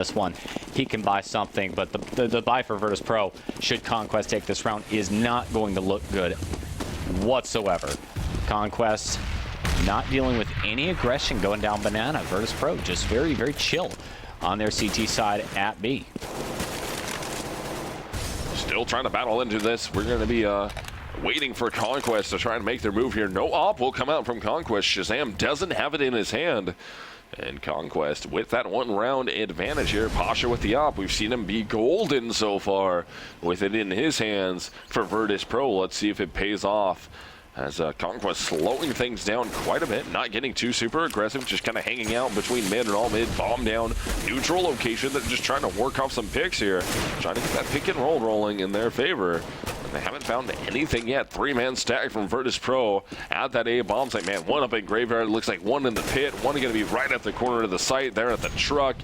this one, he can buy something, but the buy for Virtus.Pro, should Conquest take this round, is not going to look good whatsoever. Conquest not dealing with any aggression going down banana. Virtus.Pro just very, very chill on their CT side at B. Still trying to battle into this. We're going to be waiting for Conquest to try and make their move here. No op will come out from Conquest. Shazam doesn't have it in his hand. And Conquest with that one-round advantage here. Pasha with the op. We've seen him be golden so far with it in his hands for Virtus.Pro. Let's see if it pays off. As Conquest slowing things down quite a bit, not getting too super aggressive, just kind of hanging out between mid and all mid, bomb down, neutral location. They're just trying to work off some picks here, trying to get that pick and roll rolling in their favor. And they haven't found anything yet. Three-man stack from Virtus.Pro at that A bomb site. Man, one up in Graveyard, looks like one in the pit, one going to be right at the corner of the site there at the truck.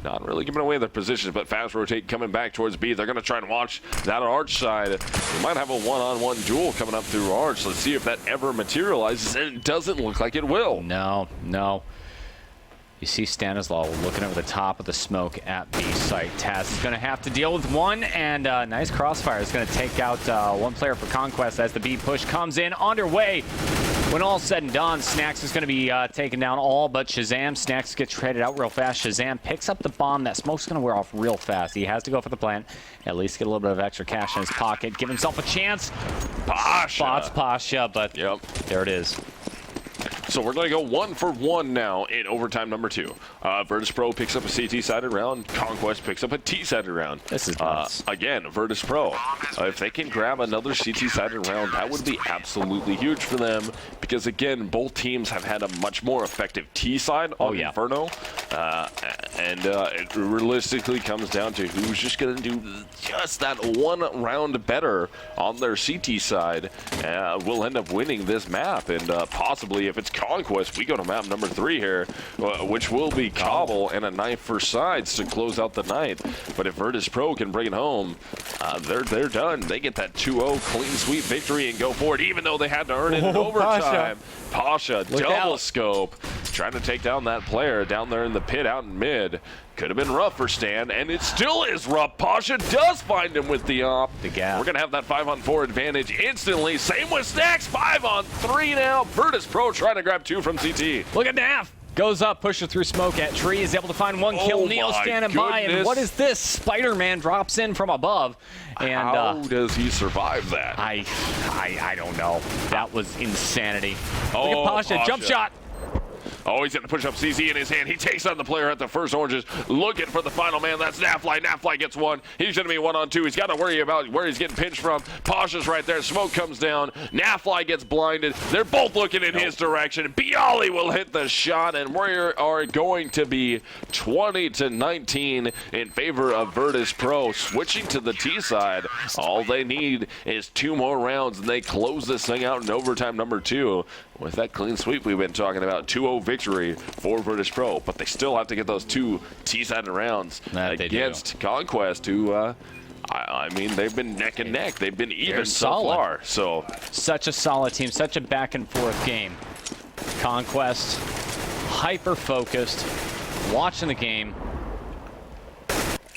Not really giving away their positions, but fast rotate coming back towards B. They're going to try and watch that Arch side. We might have a one-on-one duel coming up through Arch. Let's see if that ever materializes, and it doesn't look like it will. No. You see Stanislaw looking over the top of the smoke at B site. Taz is going to have to deal with one, and nice crossfire is going to take out one player for Conquest as the B push comes in underway. When all's said and done, Snacks is going to be taking down all but Shazam. Snacks gets traded out real fast. Shazam picks up the bomb. That smoke's going to wear off real fast. He has to go for the plant, at least get a little bit of extra cash in his pocket, give himself a chance. Pasha. Spots Pasha, but yep, there it is. So we're going to go 1 for 1 now in overtime number 2. Virtus.Pro picks up a CT-sided round. Conquest picks up a T-sided round. This is nuts. Again, Virtus.Pro, if they can grab another CT-sided round, that would be absolutely huge for them. Because, again, both teams have had a much more effective T-side on Inferno. It realistically comes down to who's just going to do just that one round better on their CT side. Will end up winning this map. And possibly, if it's Conquest, we go to map number 3 here, which will be Cobble and a knife for sides to close out the night. But if Virtus.Pro can bring it home, they're done. They get that 2-0 clean sweep victory and go forward, even though they had to earn it in overtime. Pasha double scope, trying to take down that player down there in the pit out in mid. Could have been rough for Stan, and it still is rough. Pasha does find him with the op. The gap. We're going to have that 5-on-4 advantage instantly. Same with Snacks, 5-on-3 now. Virtus.Pro trying to grab 2 from CT. Look at Naf. Goes up, pushes through smoke at Tree, is able to find one kill. Neo standing by, and what is this? Spider-Man drops in from above. And how does he survive that? I don't know. That was insanity. Oh, look at Pasha, jump shot. Oh, he's going to push up CZ in his hand. He takes on the player at the first oranges, looking for the final man. That's Nafly. Nafly gets one. He's going to be 1-on-2. He's got to worry about where he's getting pinched from. Pasha's right there. Smoke comes down. Nafly gets blinded. They're both looking in his direction. Bialy will hit the shot, and we are going to be 20-19 in favor of Virtus.Pro. Switching to the T side. All they need is 2 more rounds, and they close this thing out in overtime number 2. With that clean sweep we've been talking about, 2-0 victory for Virtus.Pro, but they still have to get those 2 T-sided rounds against Conquest, who, I mean, they've been neck and neck. They've been even so far. So such a solid team, such a back-and-forth game. Conquest, hyper-focused, watching the game.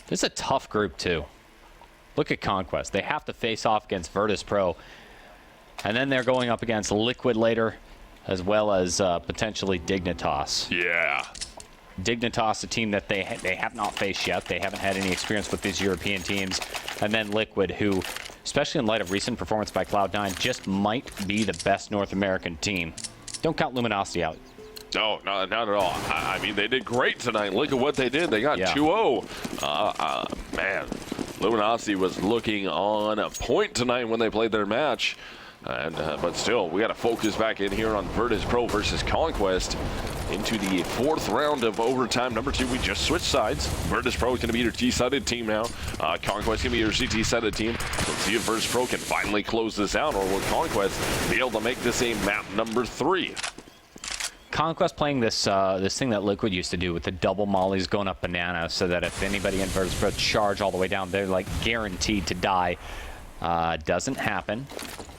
This is a tough group, too. Look at Conquest. They have to face off against Virtus.Pro. And then they're going up against Liquid later, as well as potentially Dignitas. Yeah. Dignitas, a team that they have not faced yet. They haven't had any experience with these European teams. And then Liquid, who, especially in light of recent performance by Cloud9, just might be the best North American team. Don't count Luminosity out. No, not at all. I mean, they did great tonight. Look at what they did. They got 2-0. Man, Luminosity was looking on a point tonight when they played their match. But still, we got to focus back in here on Virtus.Pro versus Conquest into the 4th round of overtime number 2. We just switched sides. Virtus.Pro is going to be your T-sided team now. Conquest going to be your CT-sided team. Let's see if Virtus.Pro can finally close this out, or will Conquest be able to make this a map number 3. Conquest playing this this thing that Liquid used to do with the double mollies going up banana, so that if anybody in Virtus.Pro charge all the way down, they're like guaranteed to die. Doesn't happen.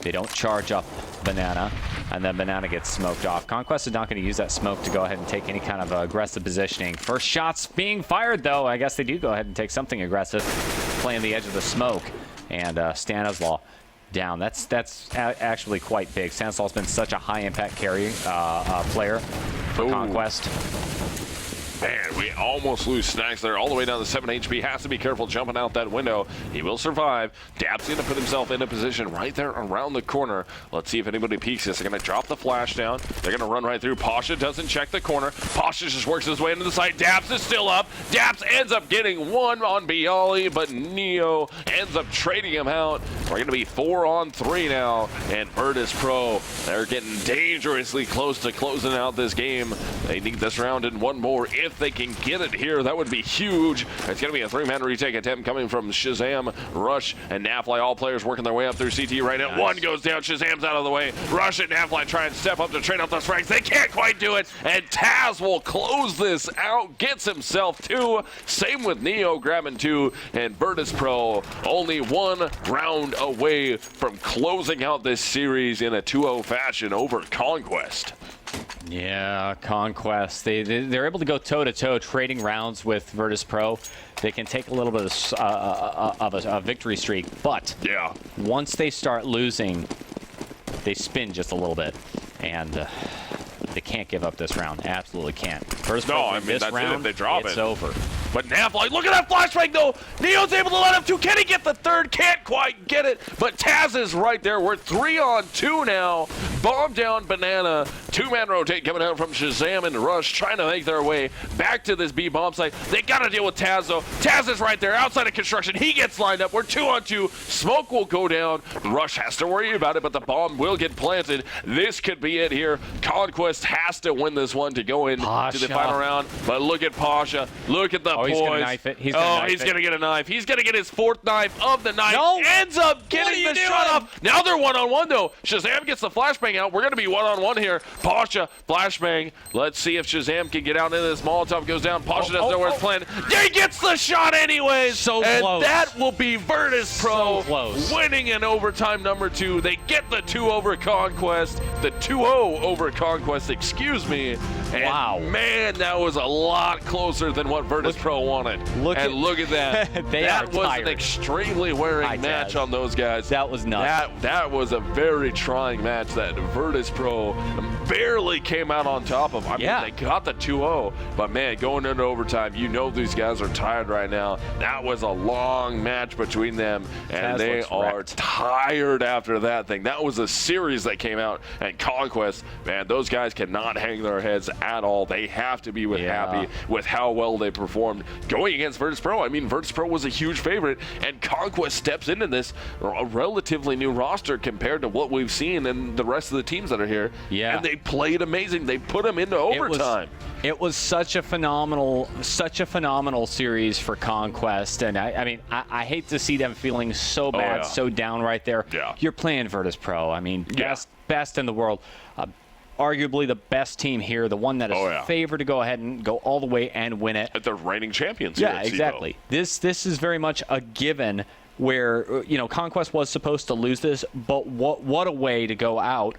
They don't charge up Banana, and then Banana gets smoked off. Conquest is not going to use that smoke to go ahead and take any kind of aggressive positioning. First shots being fired, though. I guess they do go ahead and take something aggressive, playing the edge of the smoke, and Stanislaw down. That's actually quite big. Stanislaw's been such a high-impact carry player for Conquest. Man, we almost lose Snacks there all the way down to 7 HP. Has to be careful jumping out that window. He will survive. Dab's going to put himself in a position right there around the corner. Let's see if anybody peeks this. They're going to drop the flash down. They're going to run right through. Pasha doesn't check the corner. Pasha just works his way into the site. Dabs is still up. Dabs ends up getting one on Bialy, but Neo ends up trading him out. We're going to be 4 on 3 now. And Virtus.Pro, they're getting dangerously close to closing out this game. They need this round and one more. If they can get it here, that would be huge. It's going to be a 3-man retake attempt coming from Shazam, Rush, and Nafly. All players working their way up through CT right now. Nice. One goes down. Shazam's out of the way. Rush and Nafly try and step up to trade out those frags. They can't quite do it. And Taz will close this out. Gets himself 2. Same with Neo grabbing 2. And Virtus.Pro only 1 round away from closing out this series in a 2-0 fashion over Conquest. Yeah, Conquest. They're able to go toe-to-toe, trading rounds with Virtus.Pro. They can take a little bit of a victory streak, but yeah, once they start losing, they spin just a little bit, and they can't give up this round. Absolutely can't. No, I mean, this that's round, it if they drop it's it. over. But Nafly, look at that flashbang though. Neo's able to let him 2. Can he get the 3rd? Can't quite get it. But Taz is right there. We're 3 on 2 now. Bomb down Banana. 2-man rotate coming out from Shazam and Rush, trying to make their way back to this B bomb site. They got to deal with Taz though. Taz is right there outside of construction. He gets lined up. We're 2 on 2. Smoke will go down. Rush has to worry about it, but the bomb will get planted. This could be it here. Conquest has to win this one to go into the final round. But look at Pasha. Look at the poise. He's going to knife it. He's going to get a knife. He's going to get his 4th knife of the night. No. Ends up getting the shot off. Now they're 1-on-1 though. Shazam gets the flashbang out. We're going to be 1-on-1 here. Pasha, flashbang. Let's see if Shazam can get out into this. Molotov goes down. Pasha doesn't know where it's planned. He gets the shot anyways. So and close. That will be Virtus.Pro winning in overtime number 2. They get the 2 over Conquest. The 2-0 over Conquest, excuse me. And wow. Man, that was a lot closer than what Virtus.Pro wanted. Look at that. That was an extremely wearing match on those guys. That was nuts. That was a very trying match that Virtus.Pro barely came out on top of. I mean, they got the 2-0, but man, going into overtime, you know these guys are tired right now. That was a long match between them, and they are tired after that thing. That was a series that came out, and Conquest, man, those guys cannot hang their heads at all. They have to be happy with how well they performed going against Virtus.Pro. I mean, Virtus.Pro was a huge favorite, and Conquest steps into this a relatively new roster compared to what we've seen and the rest of the teams that are here. Yeah. And they played amazing. They put them into overtime. It was such a phenomenal series for Conquest, and I mean, I hate to see them feeling so bad, so down right there. Yeah. You're playing Virtus.Pro. I mean, best in the world. Arguably the best team here, the one that is favored to go ahead and go all the way and win it. At the reigning champions. Yeah, exactly. This is very much a given where, you know, Conquest was supposed to lose this, but what a way to go out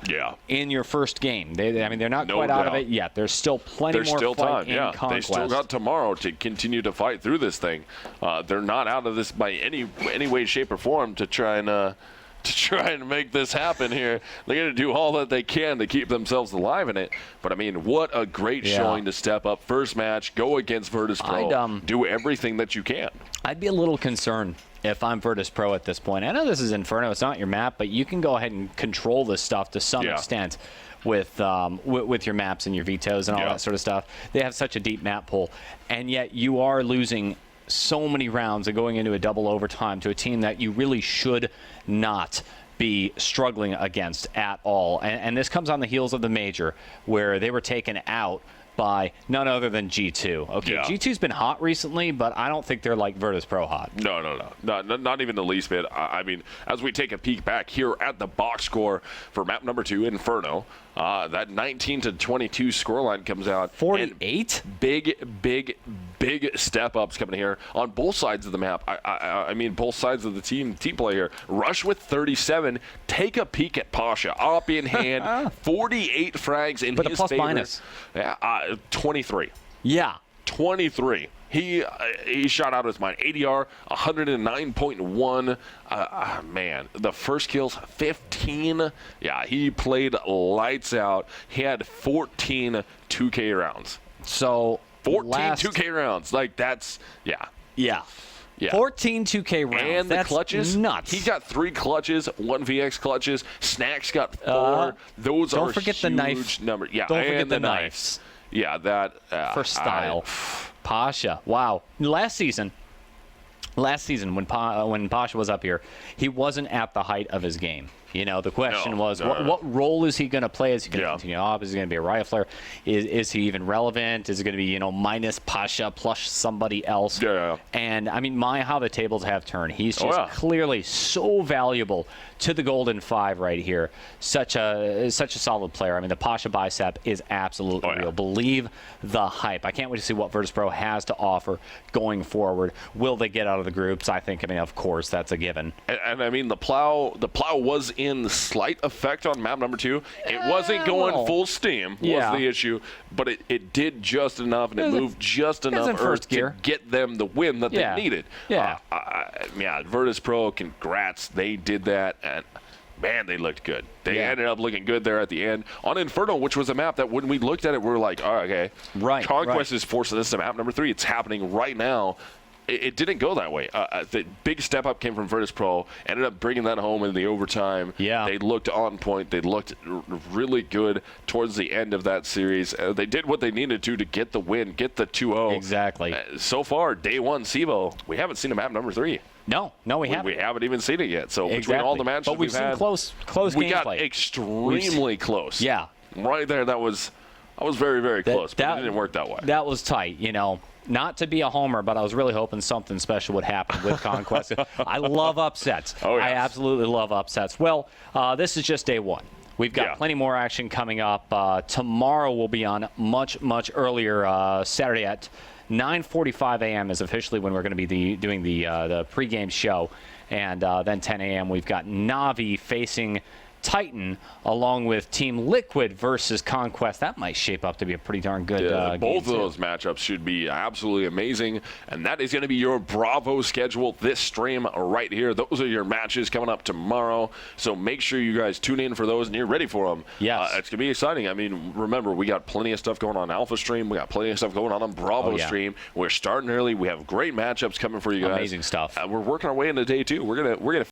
in your first game. I mean, they're not quite out of it yet. There's still plenty more fight in Conquest. They still got tomorrow to continue to fight through this thing. They're not out of this by any way, shape, or form to try and make this happen here. They're going to do all that they can to keep themselves alive in it. But, I mean, what a great showing to step up. First match, go against Virtus.Pro. Do everything that you can. I'd be a little concerned if I'm Virtus.Pro at this point. I know this is Inferno. It's not your map, but you can go ahead and control this stuff to some extent with your maps and your vetoes and all that sort of stuff. They have such a deep map pool, and yet you are losing so many rounds and going into a double overtime to a team that you really should not be struggling against at all. And this comes on the heels of the major where they were taken out by none other than G2. Okay, Yeah. G2's been hot recently, but I don't think they're like Virtus.Pro hot. No. Not even the least bit. I mean, as we take a peek back here at the box score for map number 2, Inferno, that 19-22 scoreline comes out. 48? Big step-ups coming here on both sides of the map. I mean, both sides of the team play here. Rush with 37. Take a peek at Pasha. Up in hand. 48 frags in With his a plus favor. minus. 23. Yeah. 23. He shot out his mind. ADR 109.1. Man, the first kills 15. Yeah, he played lights out. He had 14 2K rounds. So 14 2K rounds. Like that's Yeah. 14 2K rounds. And That's the clutches. nuts. He got 3 clutches, 1 VX clutches. Snacks got 4. Those don't are forget huge the knife. numbers. Yeah, Don't forget and the knives. knives. Yeah, that For style. Pasha. Wow. Last season when Pasha was up here, he wasn't at the height of his game. You know, the question was, what role is he going to play? Is he going to continue up? Is he going to be a rifler? Is he even relevant? Is it going to be, you know, minus Pasha plus somebody else? Yeah. And, I mean, how the tables have turned. He's just clearly so valuable to the Golden Five right here. Such a solid player. I mean, the Pasha bicep is absolutely real. Believe the hype. I can't wait to see what Virtus.Pro has to offer going forward. Will they get out of the groups? I mean, of course, that's a given. And I mean, the plow was in slight effect on map number 2. It wasn't going full steam, was the issue, but it did just enough, and it moved just enough earth to get them the win that they needed. Yeah. Virtus.Pro, congrats. They did that, and man, they looked good. They ended up looking good there at the end. On Inferno, which was a map that when we looked at it, we were like, oh, okay. Conquest is forcing this to map number 3. It's happening right now. It didn't go that way. The big step up came from Virtus.Pro, ended up bringing that home in the overtime. Yeah. They looked on point. They looked really good towards the end of that series. They did what they needed to get the win, get the 2-0. Exactly. So far, day 1 CEVO, we haven't seen a map number 3. No, we haven't. We haven't even seen it yet. So between all the matches but we've seen had, close we gameplay. got extremely close. Yeah. Right there, that was very, very close, but it didn't work that way. That was tight, you know. Not to be a homer, but I was really hoping something special would happen with Conquest. I love upsets. Oh, yes. I absolutely love upsets. Well, this is just day 1. We've got plenty more action coming up. Tomorrow we'll be on much earlier. Saturday at 9:45 a.m. is officially when we're going to be doing the pregame show. And then 10 a.m. we've got Navi facing Titan, along with Team Liquid versus Conquest. That might shape up to be a pretty darn good game. Both of those matchups should be absolutely amazing, and that is going to be your Bravo schedule this stream right here. Those are your matches coming up tomorrow, so make sure you guys tune in for those and you're ready for them. Yes. It's going to be exciting. I mean, remember, we got plenty of stuff going on Alpha stream. We got plenty of stuff going on Bravo stream. We're starting early. We have great matchups coming for you guys. Amazing stuff. We're working our way into day 2. We're gonna